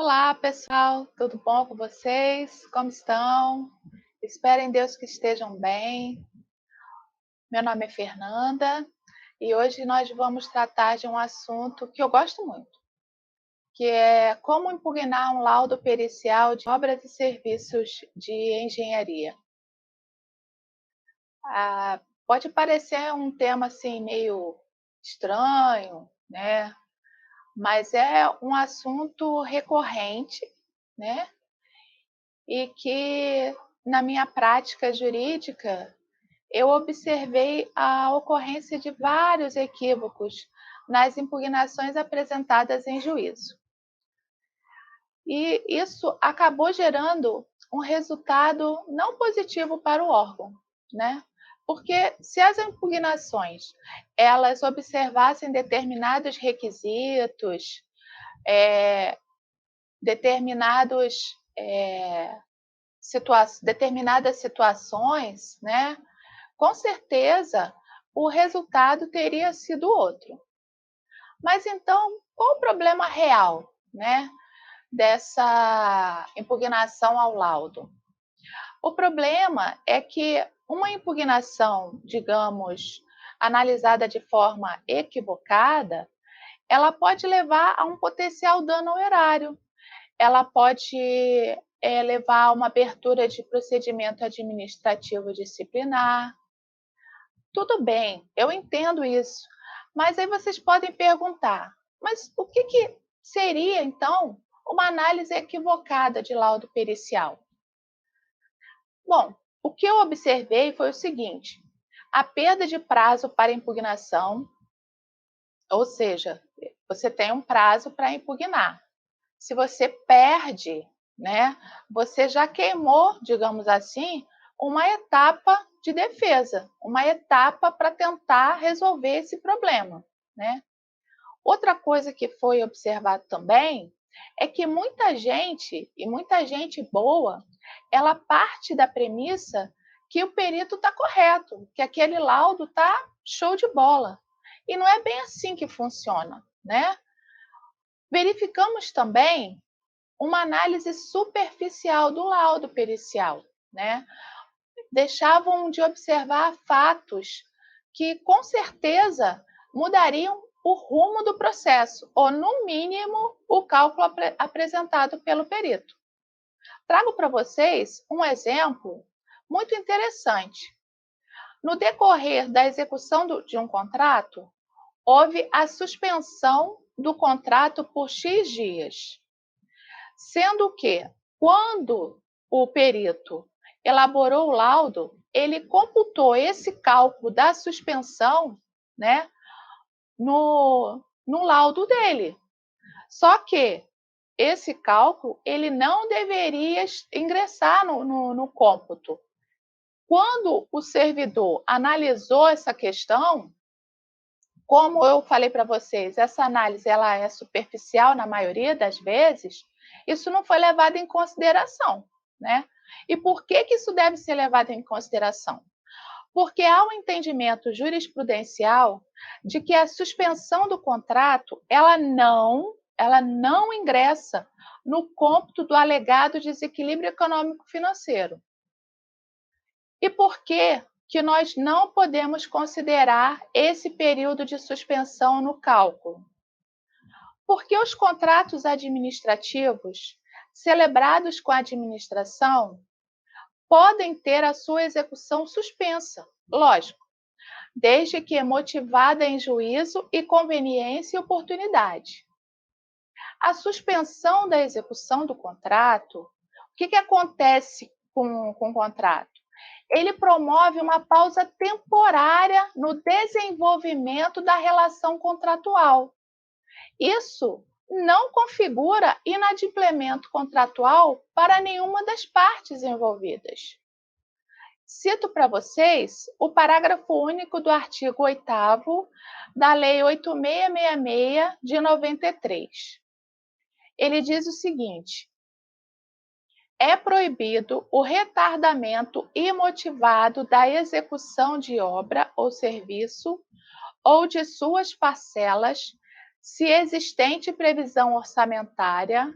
Olá, pessoal, tudo bom com vocês? Como estão? Espero em Deus que estejam bem. Meu nome é Fernanda e hoje nós vamos tratar de um assunto que eu gosto muito, que é como impugnar um laudo pericial de obras e serviços de engenharia. Pode parecer um tema assim meio estranho, né? Mas é um assunto recorrente, né? E que na minha prática jurídica eu observei a ocorrência de vários equívocos nas impugnações apresentadas em juízo. E isso acabou gerando um resultado não positivo para o órgão, né? Porque se as impugnações elas observassem determinados requisitos, determinados determinadas situações, né? Com certeza o resultado teria sido outro. Mas então, qual o problema real, né, dessa impugnação ao laudo? O problema é que uma impugnação, digamos, analisada de forma equivocada, ela pode levar a um potencial dano ao erário, ela pode levar a uma abertura de procedimento administrativo disciplinar. Tudo bem, eu entendo isso, mas aí vocês podem perguntar: mas o que seria então uma análise equivocada de laudo pericial? Bom, o que eu observei foi o seguinte: a perda de prazo para impugnação, ou seja, você tem um prazo para impugnar. Se você perde, né, você já queimou, digamos assim, uma etapa de defesa, uma etapa para tentar resolver esse problema, né? Outra coisa que foi observado também é que muita gente, e muita gente boa, ela parte da premissa que o perito está correto, que aquele laudo está show de bola. E não é bem assim que funciona, né? Verificamos também uma análise superficial do laudo pericial, né? Deixavam de observar fatos que, com certeza, mudariam o rumo do processo, ou, no mínimo, o cálculo apresentado pelo perito. Trago para vocês um exemplo muito interessante. No decorrer da execução de um contrato, houve a suspensão do contrato por X dias. Sendo que, quando o perito elaborou o laudo, ele computou esse cálculo da suspensão, né, no laudo dele. Só que esse cálculo ele não deveria ingressar no cômputo. Quando o servidor analisou essa questão, como eu falei para vocês, essa análise ela é superficial na maioria das vezes, isso não foi levado em consideração, né? E por que isso deve ser levado em consideração? Porque há um entendimento jurisprudencial de que a suspensão do contrato, ela não ingressa no cômputo do alegado desequilíbrio econômico-financeiro. E por que nós não podemos considerar esse período de suspensão no cálculo? Porque os contratos administrativos celebrados com a administração podem ter a sua execução suspensa, lógico, desde que motivada em juízo e conveniência e oportunidade. A suspensão da execução do contrato, o que acontece com o contrato? Ele promove uma pausa temporária no desenvolvimento da relação contratual. Isso não configura inadimplemento contratual para nenhuma das partes envolvidas. Cito para vocês o parágrafo único do artigo 8º da Lei 8666 de 93. Ele diz o seguinte: é proibido o retardamento imotivado da execução de obra ou serviço ou de suas parcelas, se existente previsão orçamentária,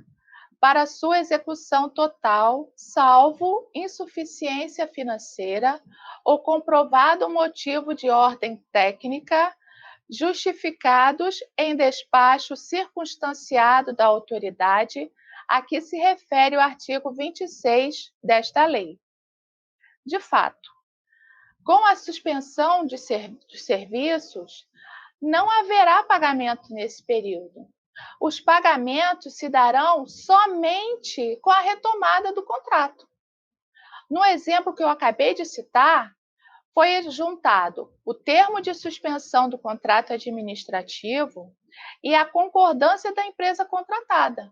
para sua execução total, salvo insuficiência financeira ou comprovado motivo de ordem técnica, justificados em despacho circunstanciado da autoridade a que se refere o artigo 26 desta lei. De fato, com a suspensão dos serviços, não haverá pagamento nesse período. Os pagamentos se darão somente com a retomada do contrato. No exemplo que eu acabei de citar, foi juntado o termo de suspensão do contrato administrativo e a concordância da empresa contratada.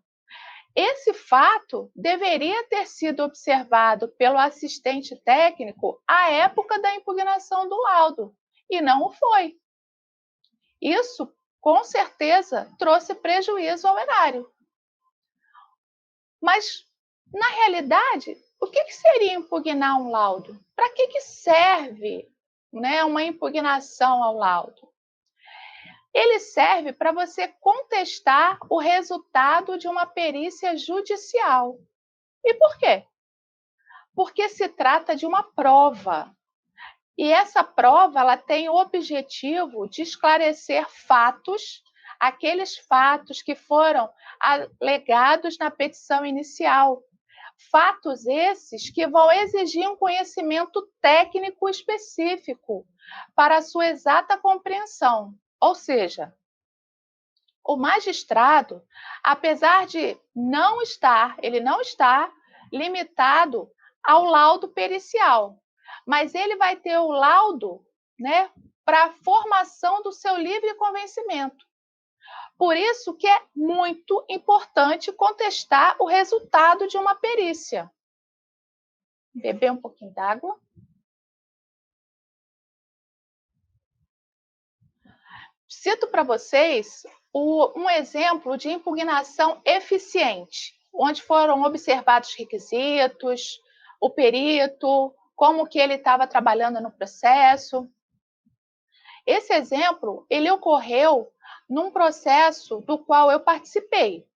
Esse fato deveria ter sido observado pelo assistente técnico à época da impugnação do laudo, e não o foi. Isso, com certeza, trouxe prejuízo ao erário. Mas, na realidade, o que seria impugnar um laudo? Para que serve, né, uma impugnação ao laudo? Ele serve para você contestar o resultado de uma perícia judicial. E por quê? Porque se trata de uma prova. E essa prova ela tem o objetivo de esclarecer fatos, aqueles fatos que foram alegados na petição inicial. Fatos esses que vão exigir um conhecimento técnico específico para a sua exata compreensão. Ou seja, o magistrado, apesar de ele não está limitado ao laudo pericial, mas ele vai ter o laudo, né, para a formação do seu livre convencimento. Por isso que é muito importante contestar o resultado de uma perícia. Beber um pouquinho d'água. Cito para vocês um exemplo de impugnação eficiente, onde foram observados requisitos, o perito, como que ele estava trabalhando no processo. Esse exemplo, ele ocorreu num processo do qual eu participei,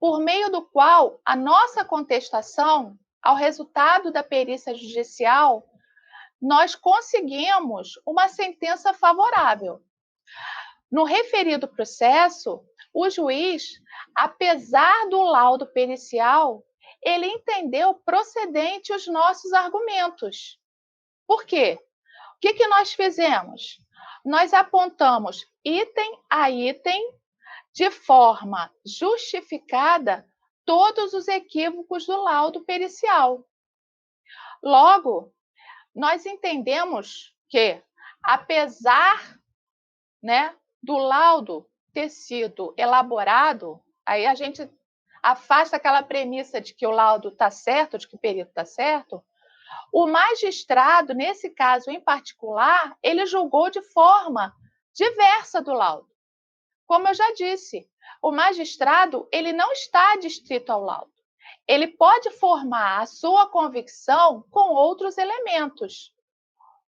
por meio do qual a nossa contestação ao resultado da perícia judicial, nós conseguimos uma sentença favorável. No referido processo, o juiz, apesar do laudo pericial, ele entendeu procedente os nossos argumentos. Por quê? O que nós fizemos? Nós apontamos item a item, de forma justificada, todos os equívocos do laudo pericial. Logo, nós entendemos que, apesar, né, do laudo ter sido elaborado, aí a gente afasta aquela premissa de que o laudo está certo, de que o perito está certo, o magistrado, nesse caso em particular, ele julgou de forma diversa do laudo. Como eu já disse, o magistrado ele não está adstrito ao laudo. Ele pode formar a sua convicção com outros elementos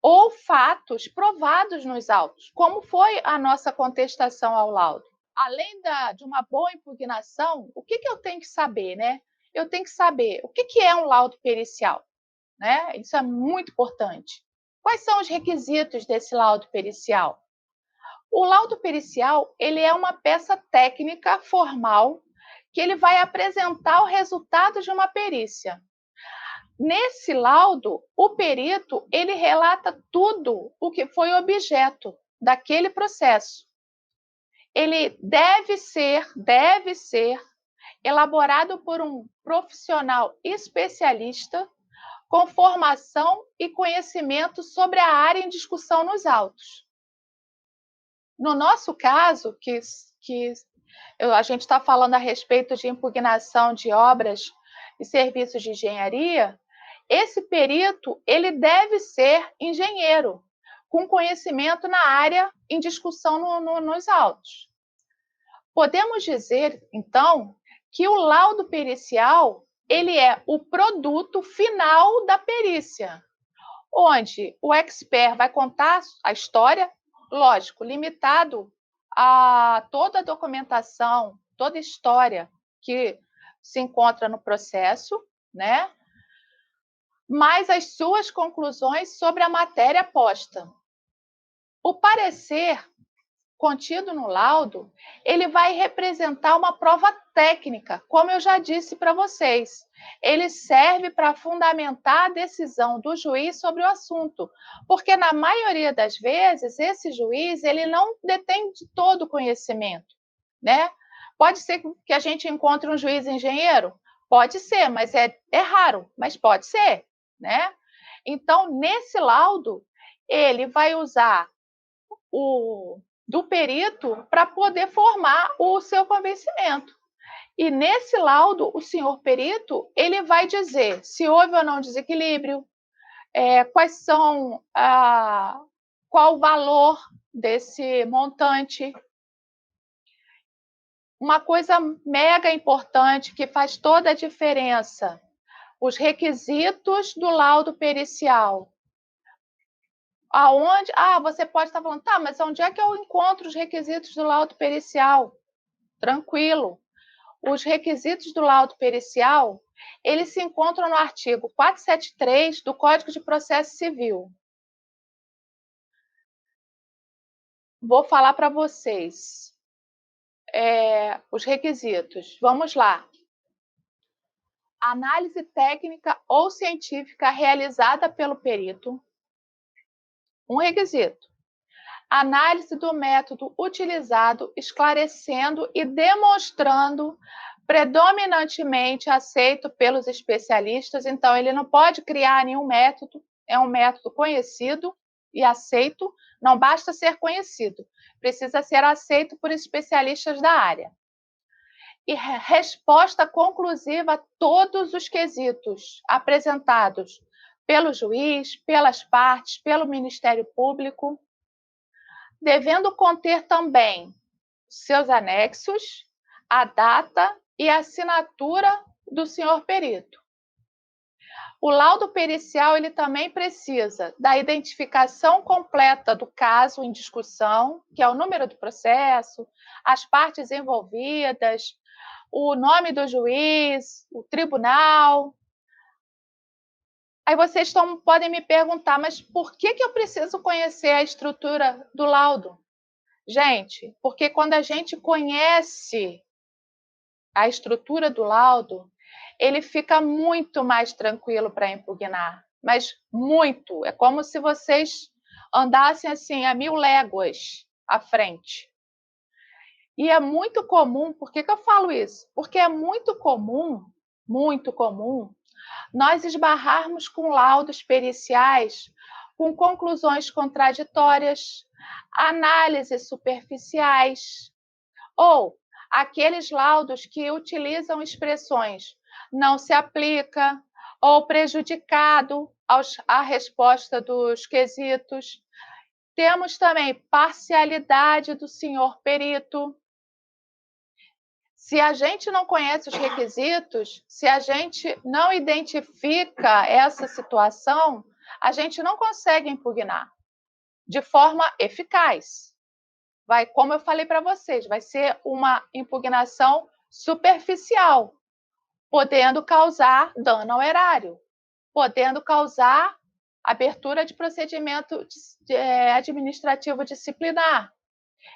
ou fatos provados nos autos, como foi a nossa contestação ao laudo. Além de uma boa impugnação, o que eu tenho que saber, né? Eu tenho que saber o que é um laudo pericial, né? Isso é muito importante. Quais são os requisitos desse laudo pericial? O laudo pericial, ele é uma peça técnica formal que ele vai apresentar o resultado de uma perícia. Nesse laudo, o perito ele relata tudo o que foi objeto daquele processo. Ele deve ser elaborado por um profissional especialista com formação e conhecimento sobre a área em discussão nos autos. No nosso caso, a gente está falando a respeito de impugnação de obras e serviços de engenharia, esse perito ele deve ser engenheiro, com conhecimento na área em discussão nos autos. Podemos dizer, então, que o laudo pericial ele é o produto final da perícia, onde o expert vai contar a história, lógico, limitado a toda a documentação, toda a história que se encontra no processo, né? Mais as suas conclusões sobre a matéria posta. O parecer contido no laudo, ele vai representar uma prova técnica, como eu já disse para vocês. Ele serve para fundamentar a decisão do juiz sobre o assunto, porque na maioria das vezes esse juiz ele não detém de todo o conhecimento, né? Pode ser que a gente encontre um juiz engenheiro, pode ser, mas é raro, mas pode ser, né? Então, nesse laudo, ele vai usar do perito para poder formar o seu convencimento. E nesse laudo, o senhor perito ele vai dizer se houve ou não desequilíbrio, quais são qual o valor desse montante. Uma coisa mega importante que faz toda a diferença: os requisitos do laudo pericial. Aonde? Você pode estar falando, tá, mas onde é que eu encontro os requisitos do laudo pericial? Tranquilo. Os requisitos do laudo pericial, eles se encontram no artigo 473 do Código de Processo Civil. Vou falar para vocês os requisitos. Vamos lá. Análise técnica ou científica realizada pelo perito. Um requisito. Análise do método utilizado, esclarecendo e demonstrando predominantemente aceito pelos especialistas. Então, ele não pode criar nenhum método, é um método conhecido e aceito, não basta ser conhecido, precisa ser aceito por especialistas da área. E resposta conclusiva a todos os quesitos apresentados pelo juiz, pelas partes, pelo Ministério Público, devendo conter também seus anexos, a data e a assinatura do senhor perito. O laudo pericial ele também precisa da identificação completa do caso em discussão, que é o número do processo, as partes envolvidas, o nome do juiz, o tribunal. Aí vocês podem me perguntar, mas por que eu preciso conhecer a estrutura do laudo? Gente, porque quando a gente conhece a estrutura do laudo, ele fica muito mais tranquilo para impugnar, mas muito. É como se vocês andassem assim a 1000 léguas à frente. E é muito comum, por que eu falo isso? Porque é muito comum, nós esbarrarmos com laudos periciais com conclusões contraditórias, análises superficiais, ou aqueles laudos que utilizam expressões não se aplica ou prejudicado à resposta dos quesitos. Temos também parcialidade do senhor perito. Se a gente não conhece os requisitos, se a gente não identifica essa situação, a gente não consegue impugnar de forma eficaz. Como eu falei para vocês, vai ser uma impugnação superficial, podendo causar dano ao erário, podendo causar abertura de procedimento administrativo disciplinar.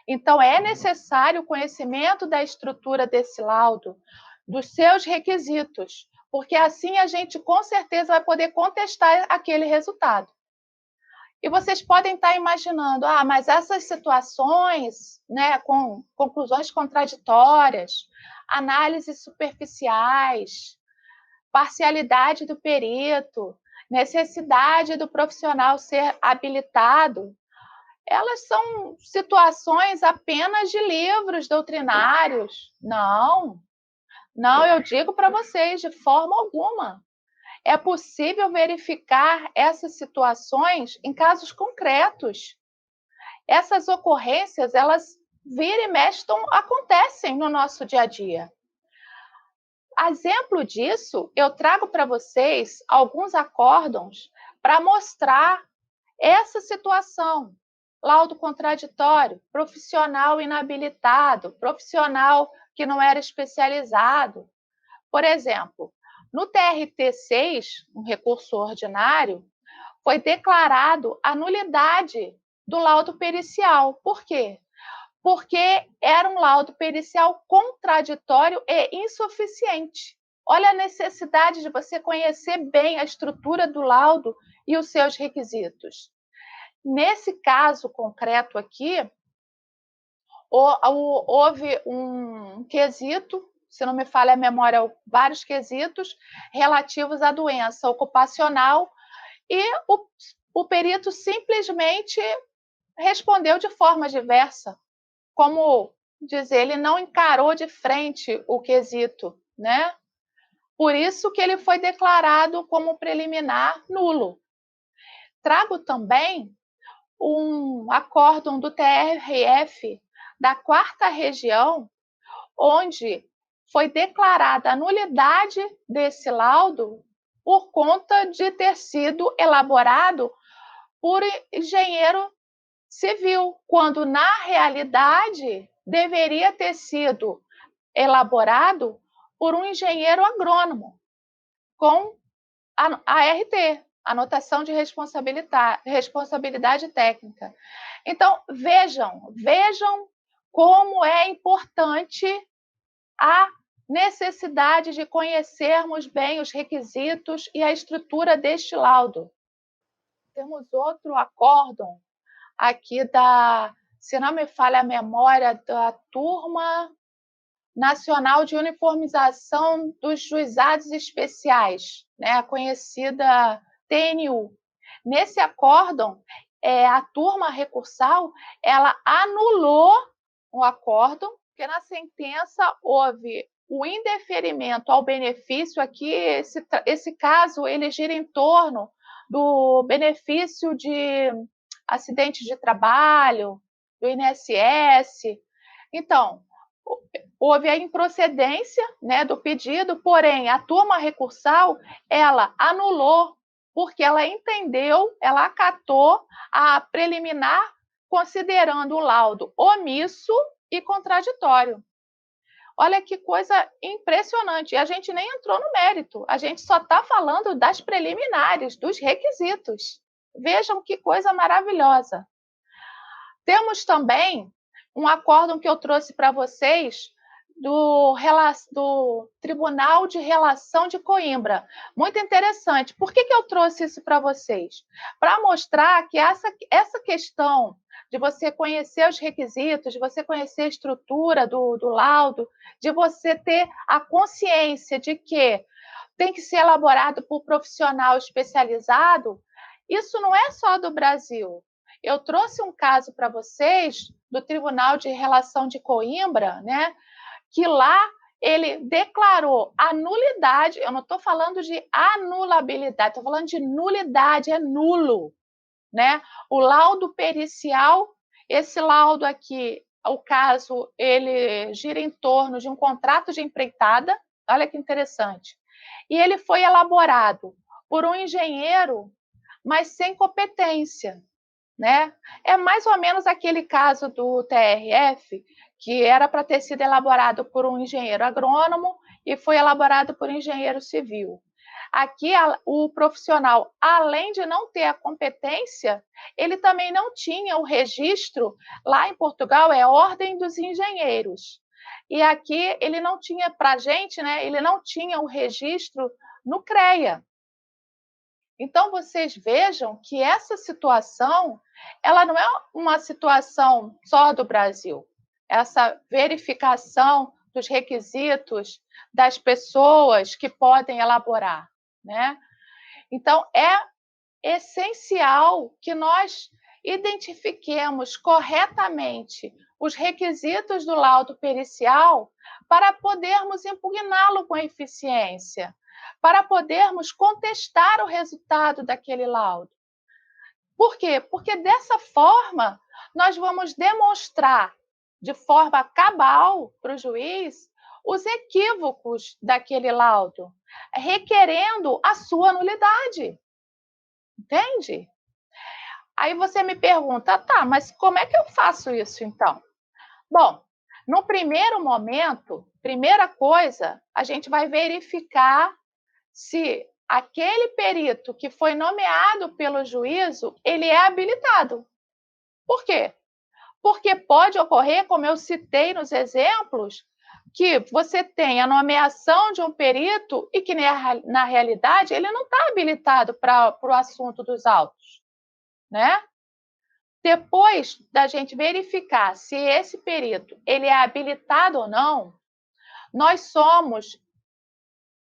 Então, é necessário o conhecimento da estrutura desse laudo, dos seus requisitos, porque assim a gente com certeza vai poder contestar aquele resultado. E vocês podem estar imaginando, mas essas situações, né, com conclusões contraditórias, análises superficiais, parcialidade do perito, necessidade do profissional ser habilitado, elas são situações apenas de livros doutrinários. Não, eu digo para vocês, de forma alguma. É possível verificar essas situações em casos concretos. Essas ocorrências, elas vira e mexe, acontecem no nosso dia a dia. Exemplo disso, eu trago para vocês alguns acórdãos para mostrar essa situação. Laudo contraditório, profissional inabilitado, profissional que não era especializado, Por exemplo, no TRT-6, um recurso ordinário, foi declarado a nulidade do laudo pericial. Por quê? Porque era um laudo pericial contraditório e insuficiente. Olha a necessidade de você conhecer bem a estrutura do laudo e os seus requisitos. Nesse caso concreto aqui, houve um quesito, se não me falha a memória, vários quesitos relativos à doença ocupacional, e o perito simplesmente respondeu de forma diversa. Como dizer, ele não encarou de frente o quesito, né? Por isso que ele foi declarado como preliminar nulo. Trago também um acórdão do TRF da 4ª Região, onde foi declarada a nulidade desse laudo por conta de ter sido elaborado por engenheiro civil, quando na realidade deveria ter sido elaborado por um engenheiro agrônomo com a ART, anotação de responsabilidade técnica. Então, vejam como é importante a necessidade de conhecermos bem os requisitos e a estrutura deste laudo. Temos outro acórdão aqui se não me falha a memória, da Turma Nacional de Uniformização dos Juizados Especiais, né, a conhecida TNU. Nesse acórdão, a turma recursal, ela anulou o acórdão, porque na sentença houve o indeferimento ao benefício. Aqui, esse caso, ele gira em torno do benefício de acidente de trabalho, do INSS. Então, houve a improcedência, né, do pedido, porém, a turma recursal, ela anulou, porque ela entendeu, ela acatou a preliminar, considerando o laudo omisso e contraditório. Olha que coisa impressionante. E a gente nem entrou no mérito, a gente só está falando das preliminares, dos requisitos. Vejam que coisa maravilhosa. Temos também um acórdão que eu trouxe para vocês do Tribunal de Relação de Coimbra. Muito interessante. Por que eu trouxe isso para vocês? Para mostrar que essa questão de você conhecer os requisitos, de você conhecer a estrutura do laudo, de você ter a consciência de que tem que ser elaborado por profissional especializado, isso não é só do Brasil. Eu trouxe um caso para vocês do Tribunal de Relação de Coimbra, né, que lá ele declarou a nulidade. Eu não estou falando de anulabilidade, estou falando de nulidade, é nulo, né? O laudo pericial, esse laudo aqui, o caso, ele gira em torno de um contrato de empreitada, olha que interessante, e ele foi elaborado por um engenheiro, mas sem competência, né? É mais ou menos aquele caso do TRF, que era para ter sido elaborado por um engenheiro agrônomo e foi elaborado por um engenheiro civil. Aqui, o profissional, além de não ter a competência, ele também não tinha o registro. Lá em Portugal é Ordem dos Engenheiros. E aqui ele não tinha, para a gente, né, ele não tinha o registro no CREA. Então, vocês vejam que essa situação, ela não é uma situação só do Brasil. Essa verificação dos requisitos das pessoas que podem elaborar, né? Então, é essencial que nós identifiquemos corretamente os requisitos do laudo pericial para podermos impugná-lo com eficiência, para podermos contestar o resultado daquele laudo. Por quê? Porque dessa forma nós vamos demonstrar de forma cabal para o juiz os equívocos daquele laudo, requerendo a sua nulidade. Entende? Aí você me pergunta, tá, mas como é que eu faço isso então? Bom, No primeiro momento, primeira coisa, a gente vai verificar se aquele perito que foi nomeado pelo juízo, ele é habilitado. Por quê? Porque pode ocorrer, como eu citei nos exemplos, que você tem a nomeação de um perito e que, na realidade, ele não está habilitado para o assunto dos autos, né? Depois da gente verificar se esse perito ele é habilitado ou não, nós somos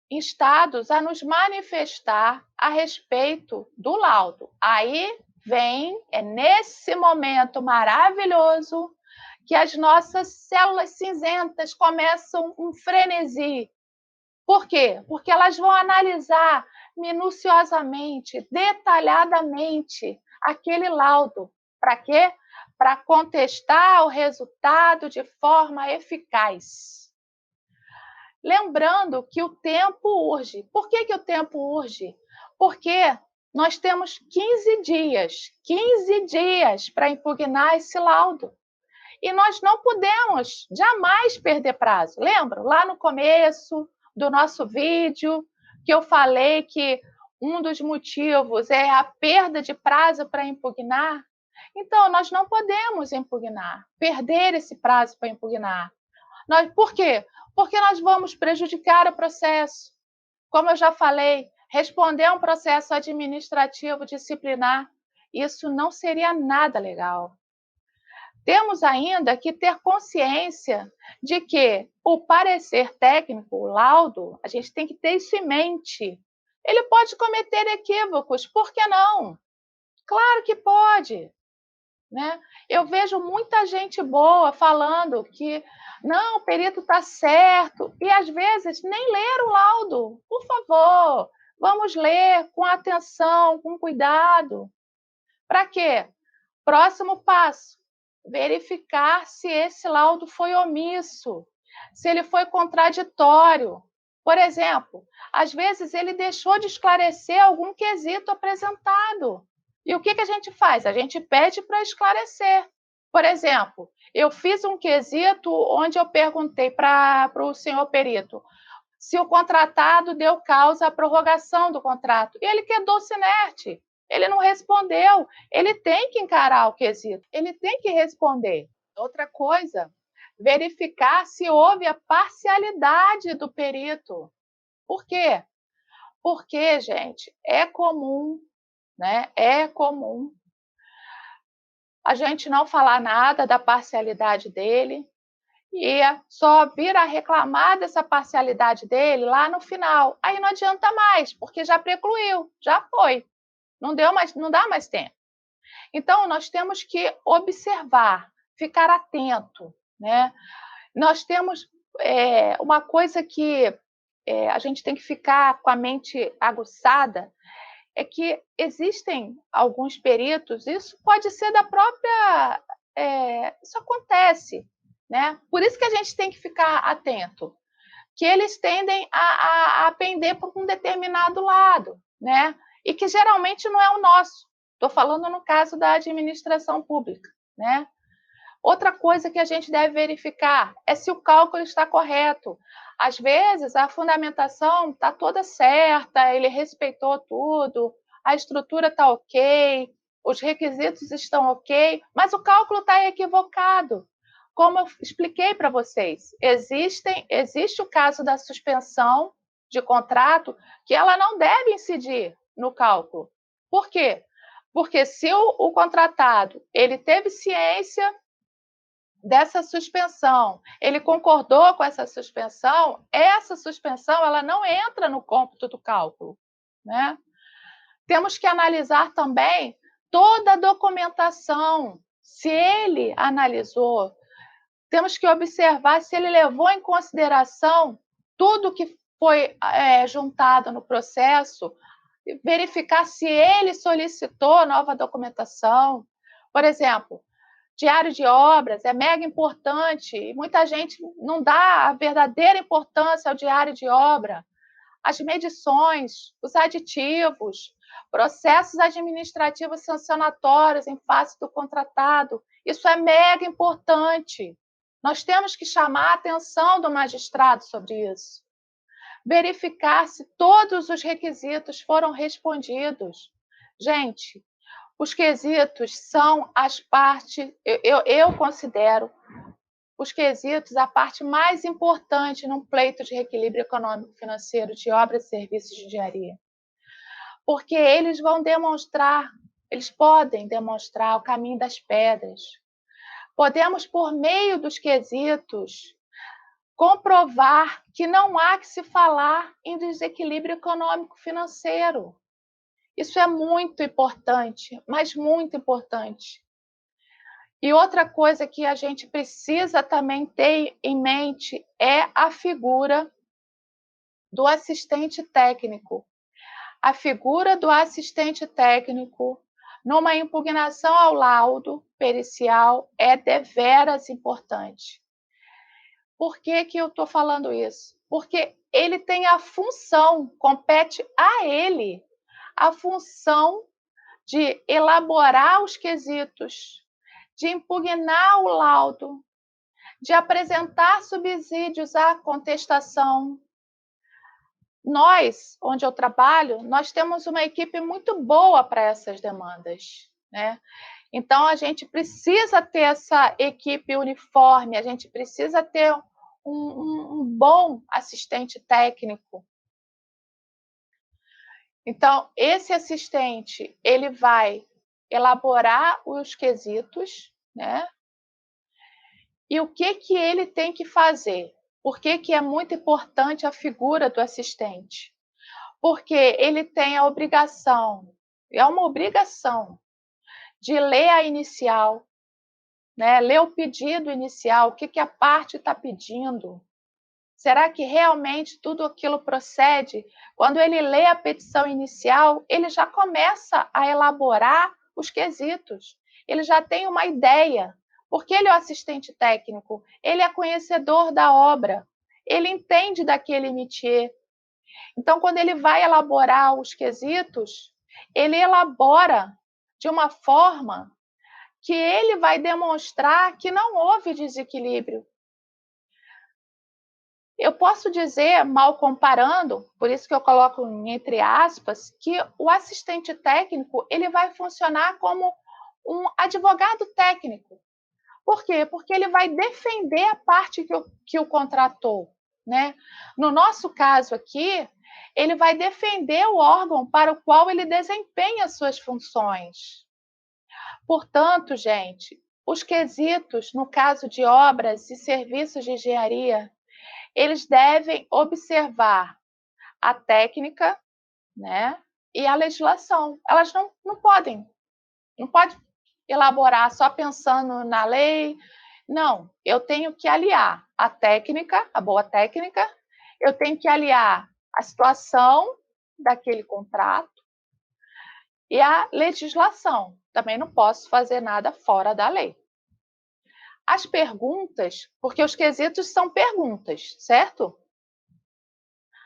instados a nos manifestar a respeito do laudo. Aí vem, é nesse momento maravilhoso que as nossas células cinzentas começam um frenesi. Por quê? Porque elas vão analisar minuciosamente, detalhadamente aquele laudo. Para quê? Para contestar o resultado de forma eficaz. Lembrando que o tempo urge. Por que o tempo urge? Porque nós temos 15 dias para impugnar esse laudo. E nós não podemos jamais perder prazo. Lembram? Lá no começo do nosso vídeo, que eu falei que um dos motivos é a perda de prazo para impugnar. Então, nós não podemos impugnar, perder esse prazo para impugnar. Por quê? Porque nós vamos prejudicar o processo. Como eu já falei, responder a um processo administrativo disciplinar, isso não seria nada legal. Temos ainda que ter consciência de que o parecer técnico, o laudo, a gente tem que ter isso em mente. Ele pode cometer equívocos, por que não? Claro que pode. Né? Eu vejo muita gente boa falando que não, o perito está certo, e às vezes nem ler o laudo. Por favor, vamos ler com atenção, com cuidado. Para quê? Próximo passo: verificar se esse laudo foi omisso, se ele foi contraditório. Por exemplo, às vezes ele deixou de esclarecer algum quesito apresentado. E o que a gente faz? A gente pede para esclarecer. Por exemplo, eu fiz um quesito onde eu perguntei para o senhor perito se o contratado deu causa à prorrogação do contrato. E ele quedou-se inerte. Ele não respondeu. Ele tem que encarar o quesito. Ele tem que responder. Outra coisa, verificar se houve a parcialidade do perito. Por quê? Porque, gente, é comum, né? É comum a gente não falar nada da parcialidade dele e só vir a reclamar dessa parcialidade dele lá no final. Aí não adianta mais, porque já precluiu, já foi. Não deu mais, não dá mais tempo. Então, nós temos que observar, ficar atento, né? Nós temos uma coisa que a gente tem que ficar com a mente aguçada, é que existem alguns peritos, isso pode ser da própria. Isso acontece, né? Por isso que a gente tem que ficar atento, que eles tendem a pender por um determinado lado, né? E que geralmente não é o nosso. Estou falando no caso da administração pública, né? Outra coisa que a gente deve verificar é se o cálculo está correto. Às vezes, a fundamentação está toda certa, ele respeitou tudo, a estrutura está ok, os requisitos estão ok, mas o cálculo está equivocado. Como eu expliquei para vocês, existe o caso da suspensão de contrato que ela não deve incidir no cálculo. Por quê? Porque se o contratado ele teve ciência dessa suspensão, ele concordou com essa suspensão ela não entra no cômputo do cálculo, né? Temos que analisar também toda a documentação, se ele analisou, temos que observar se ele levou em consideração tudo que foi juntado no processo, verificar se ele solicitou nova documentação. Por exemplo, diário de obras é mega importante e muita gente não dá a verdadeira importância ao diário de obra. As medições, os aditivos, processos administrativos sancionatórios em face do contratado, isso é mega importante. Nós temos que chamar a atenção do magistrado sobre isso. Verificar se todos os requisitos foram respondidos. Gente, os quesitos são as partes, eu considero os quesitos a parte mais importante num pleito de reequilíbrio econômico-financeiro de obras e serviços de engenharia. Porque eles vão demonstrar, eles podem demonstrar o caminho das pedras. Podemos, por meio dos quesitos, comprovar que não há que se falar em desequilíbrio econômico-financeiro. Isso é muito importante, mas muito importante. E outra coisa que a gente precisa também ter em mente é a figura do assistente técnico. A figura do assistente técnico numa impugnação ao laudo pericial é deveras importante. Por que eu estou falando isso? Porque ele tem a função, compete a ele, a função de elaborar os quesitos, de impugnar o laudo, de apresentar subsídios à contestação. Nós, onde eu trabalho, nós temos uma equipe muito boa para essas demandas, né? Então, a gente precisa ter essa equipe uniforme, a gente precisa ter um bom assistente técnico. Então, esse assistente, ele vai elaborar os quesitos, né? E o que ele tem que fazer? Por que é muito importante a figura do assistente? Porque ele tem a obrigação, é uma obrigação, de ler a inicial, né? Ler o pedido inicial, o que a parte está pedindo. Será que realmente tudo aquilo procede? Quando ele lê a petição inicial, ele já começa a elaborar os quesitos. Ele já tem uma ideia, porque ele é o assistente técnico, ele é conhecedor da obra, ele entende daquele métier. Então, quando ele vai elaborar os quesitos, ele elabora de uma forma que ele vai demonstrar que não houve desequilíbrio. Eu posso dizer, mal comparando, por isso que eu coloco entre aspas, que o assistente técnico ele vai funcionar como um advogado técnico. Por quê? Porque ele vai defender a parte que o contratou, né? No nosso caso aqui, ele vai defender o órgão para o qual ele desempenha suas funções. Portanto, gente, os quesitos, no caso de obras e serviços de engenharia, eles devem observar a técnica, né, e a legislação. Elas não podem elaborar só pensando na lei. Não, eu tenho que aliar a técnica, a boa técnica, eu tenho que aliar a situação daquele contrato e a legislação. Também não posso fazer nada fora da lei. As perguntas, porque os quesitos são perguntas, certo?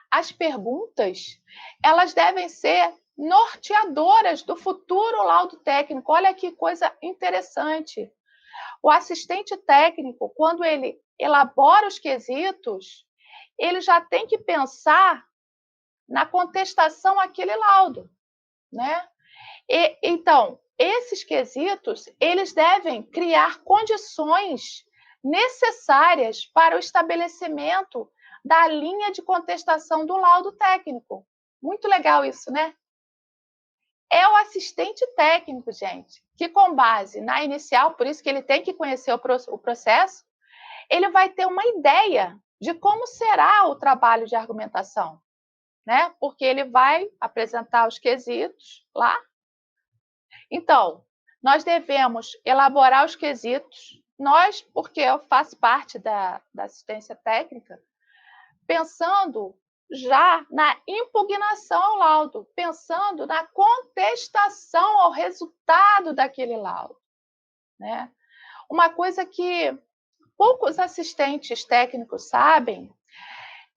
As perguntas, elas devem ser norteadoras do futuro laudo técnico. Olha que coisa interessante. O assistente técnico, quando ele elabora os quesitos, ele já tem que pensar na contestação àquele laudo, né? Então, esses quesitos, eles devem criar condições necessárias para o estabelecimento da linha de contestação do laudo técnico. Muito legal isso, né? É o assistente técnico, gente, que com base na inicial, por isso que ele tem que conhecer o processo, ele vai ter uma ideia de como será o trabalho de argumentação, né? Porque ele vai apresentar os quesitos lá. Então, nós devemos elaborar os quesitos, nós, porque eu faço parte da assistência técnica, pensando já na impugnação ao laudo, pensando na contestação ao resultado daquele laudo, né? Uma coisa que poucos assistentes técnicos sabem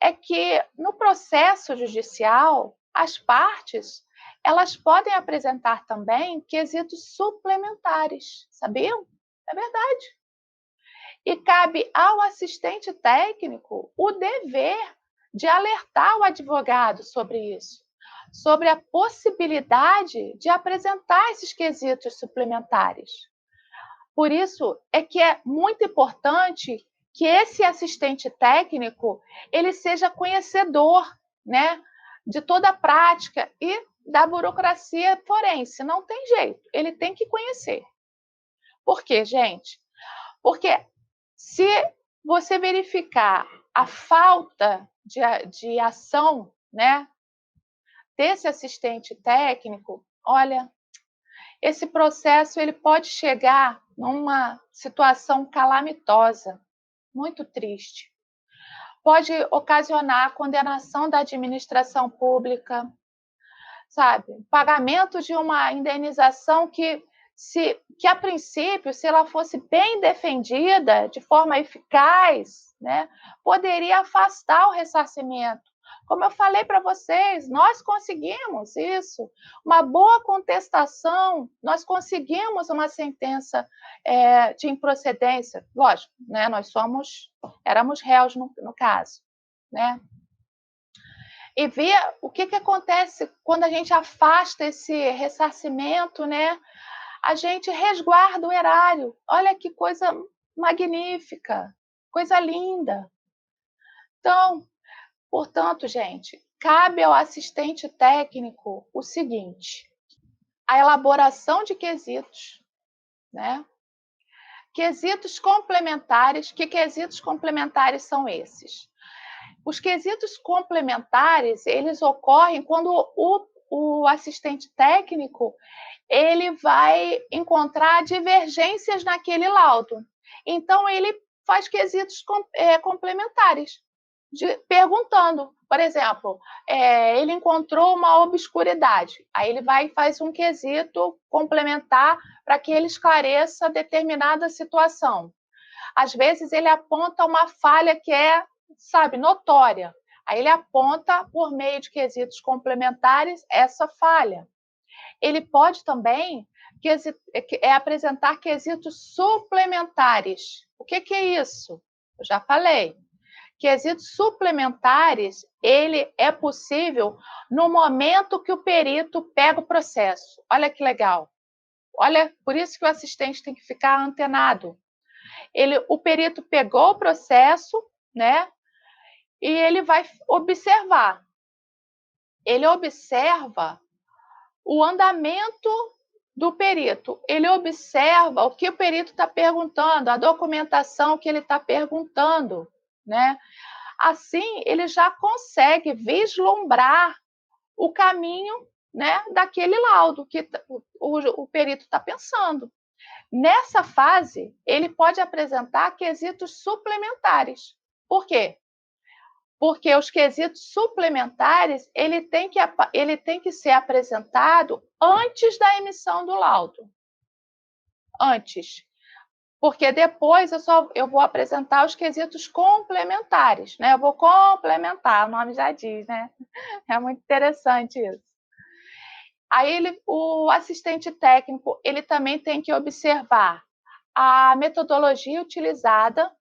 é que no processo judicial, as partes elas podem apresentar também quesitos suplementares, sabiam? É verdade. E cabe ao assistente técnico o dever de alertar o advogado sobre isso, sobre a possibilidade de apresentar esses quesitos suplementares. Por isso é que é muito importante que esse assistente técnico ele seja conhecedor, né, de toda a prática e da burocracia forense. Não tem jeito, ele tem que conhecer. Por quê, gente? Porque se você verificar a falta de ação, né, desse assistente técnico, olha, esse processo ele pode chegar numa situação calamitosa, muito triste. Pode ocasionar a condenação da administração pública, sabe? Pagamento de uma indenização que a princípio, se ela fosse bem defendida, de forma eficaz, né, poderia afastar o ressarcimento. Como eu falei para vocês, nós conseguimos isso, uma boa contestação, nós conseguimos uma sentença de improcedência. Lógico, né, nós éramos réus no caso, né? E ver o que acontece quando a gente afasta esse ressarcimento, né? A gente resguarda o erário. Olha que coisa magnífica, coisa linda. Então, portanto, gente, cabe ao assistente técnico o seguinte: a elaboração de quesitos, né? Quesitos complementares. Que quesitos complementares são esses? Os quesitos complementares, eles ocorrem quando o assistente técnico ele vai encontrar divergências naquele laudo. Então, ele faz quesitos complementares, perguntando, por exemplo, ele encontrou uma obscuridade, aí ele vai e faz um quesito complementar para que ele esclareça determinada situação. Às vezes, ele aponta uma falha que é, sabe, notória. Aí ele aponta, por meio de quesitos complementares, essa falha. Ele pode também apresentar quesitos suplementares. O que é isso? Eu já falei. Quesitos suplementares, ele é possível no momento que o perito pega o processo. Olha que legal. Olha, por isso que o assistente tem que ficar antenado. O perito pegou o processo, né? E ele vai observar. Ele observa o andamento do perito. Ele observa o que o perito está perguntando, a documentação que ele está perguntando, né? Assim, ele já consegue vislumbrar o caminho, né, daquele laudo que o perito está pensando. Nessa fase, ele pode apresentar quesitos suplementares. Por quê? Porque os quesitos suplementares ele tem que ser apresentado antes da emissão do laudo. Antes. Porque depois eu vou apresentar os quesitos complementares, né? Eu vou complementar, o nome já diz, né? É muito interessante isso. Aí o assistente técnico ele também tem que observar a metodologia utilizada,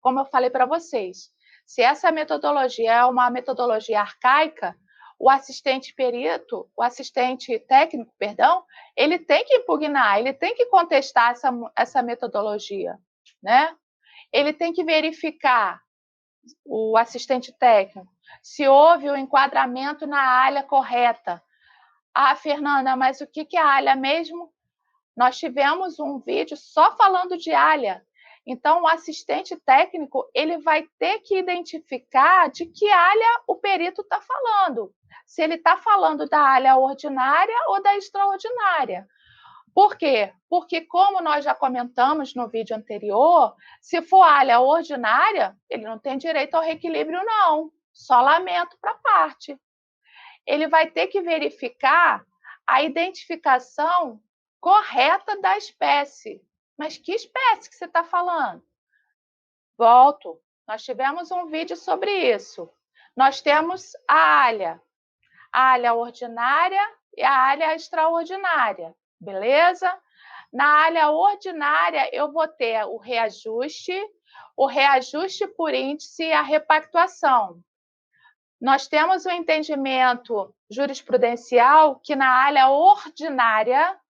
como eu falei para vocês. Se essa metodologia é uma metodologia arcaica, o assistente técnico, perdão, ele tem que impugnar, ele tem que contestar essa metodologia, né? Ele tem que verificar, o assistente técnico, se houve o enquadramento na área correta. Ah, Fernanda, mas o que é alha mesmo? Nós tivemos um vídeo só falando de alha. Então, o assistente técnico ele vai ter que identificar de que alha o perito está falando. Se ele está falando da alha ordinária ou da extraordinária. Por quê? Porque, como nós já comentamos no vídeo anterior, se for alha ordinária, ele não tem direito ao reequilíbrio, não. Só lamento para a parte. Ele vai ter que verificar a identificação correta da espécie. Mas que espécie que você está falando? Volto. Nós tivemos um vídeo sobre isso. Nós temos a alha ordinária e a alha extraordinária, beleza? Na alha ordinária, eu vou ter o reajuste, o reajuste por índice e a repactuação. Nós temos o entendimento jurisprudencial que na área ordinária,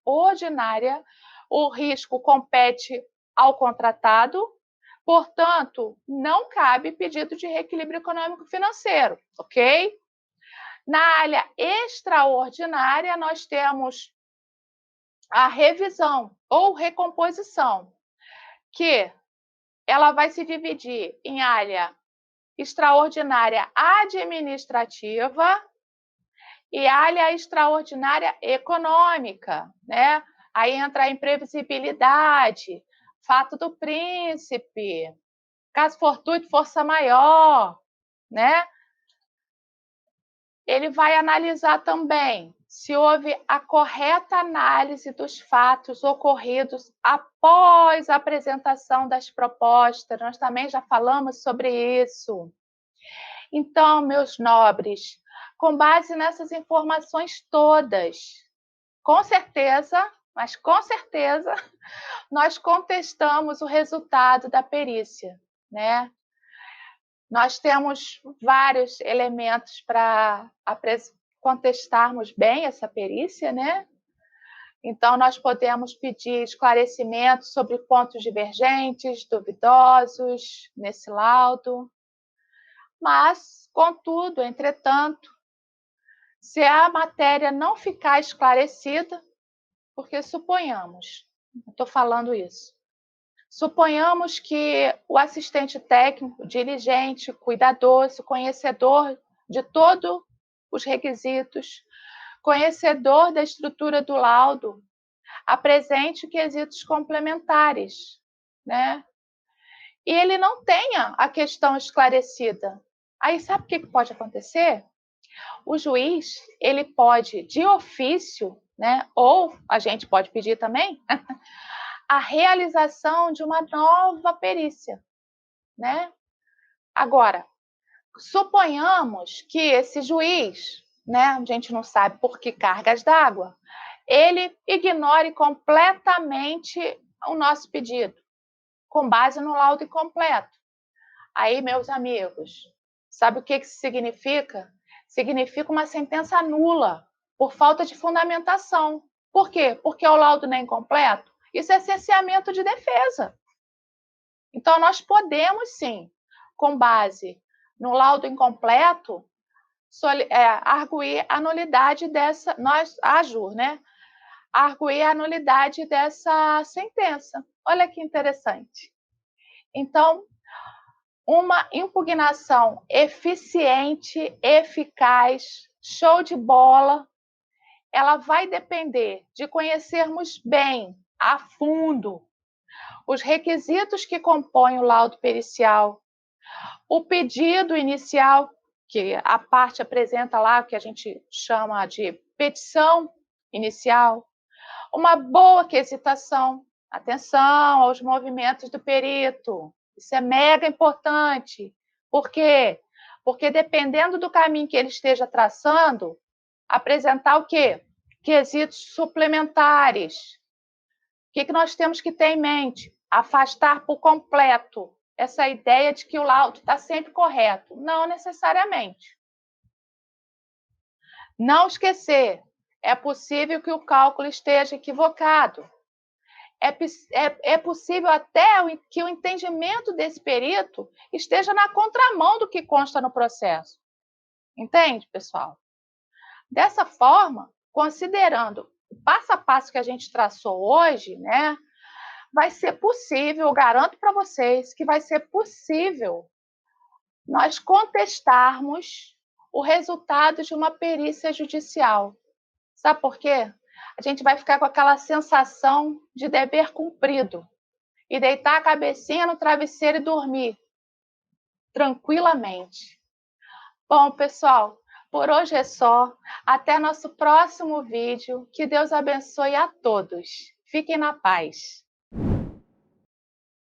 o risco compete ao contratado, portanto, não cabe pedido de reequilíbrio econômico-financeiro, ok? Na área extraordinária, nós temos a revisão ou recomposição, que ela vai se dividir em área extraordinária administrativa e área extraordinária econômica, né? Aí entra a imprevisibilidade, fato do príncipe, caso fortuito, força maior, né? Ele vai analisar também se houve a correta análise dos fatos ocorridos após a apresentação das propostas. Nós também já falamos sobre isso. Então, meus nobres, com base nessas informações todas, com certeza, mas com certeza, nós contestamos o resultado da perícia, né? Nós temos vários elementos para contestarmos bem essa perícia, né? Então, nós podemos pedir esclarecimentos sobre pontos divergentes, duvidosos nesse laudo. Mas, contudo, entretanto, se a matéria não ficar esclarecida, porque suponhamos, estou falando isso, suponhamos que o assistente técnico, diligente, cuidadoso, conhecedor de todos os requisitos, conhecedor da estrutura do laudo, apresente quesitos complementares, né? E ele não tenha a questão esclarecida. Aí sabe o que pode acontecer? O juiz, ele pode, de ofício, né, ou a gente pode pedir também, a realização de uma nova perícia, né? Agora, suponhamos que esse juiz, né, a gente não sabe por que cargas d'água, ele ignore completamente o nosso pedido, com base no laudo incompleto. Aí, meus amigos, sabe o que isso significa? Significa uma sentença nula, por falta de fundamentação. Por quê? Porque o laudo não é incompleto. Isso é cerceamento de defesa. Então, nós podemos, sim, com base no laudo incompleto, arguir a nulidade dessa, né? Arguir a nulidade dessa sentença. Olha que interessante. Então, uma impugnação eficiente, eficaz, show de bola, ela vai depender de conhecermos bem, a fundo, os requisitos que compõem o laudo pericial, o pedido inicial, que a parte apresenta lá, que a gente chama de petição inicial, uma boa quesitação, atenção aos movimentos do perito, isso é mega importante. Por quê? Porque dependendo do caminho que ele esteja traçando, apresentar o quê? Quesitos suplementares. O que nós temos que ter em mente? Afastar por completo essa ideia de que o laudo está sempre correto. Não necessariamente. Não esquecer, é possível que o cálculo esteja equivocado. É possível até que o entendimento desse perito esteja na contramão do que consta no processo. Entende, pessoal? Dessa forma, considerando o passo a passo que a gente traçou hoje, né, vai ser possível, eu garanto para vocês que vai ser possível nós contestarmos o resultado de uma perícia judicial. Sabe por quê? A gente vai ficar com aquela sensação de dever cumprido e deitar a cabecinha no travesseiro e dormir tranquilamente. Bom, pessoal, por hoje é só. Até nosso próximo vídeo. Que Deus abençoe a todos. Fiquem na paz.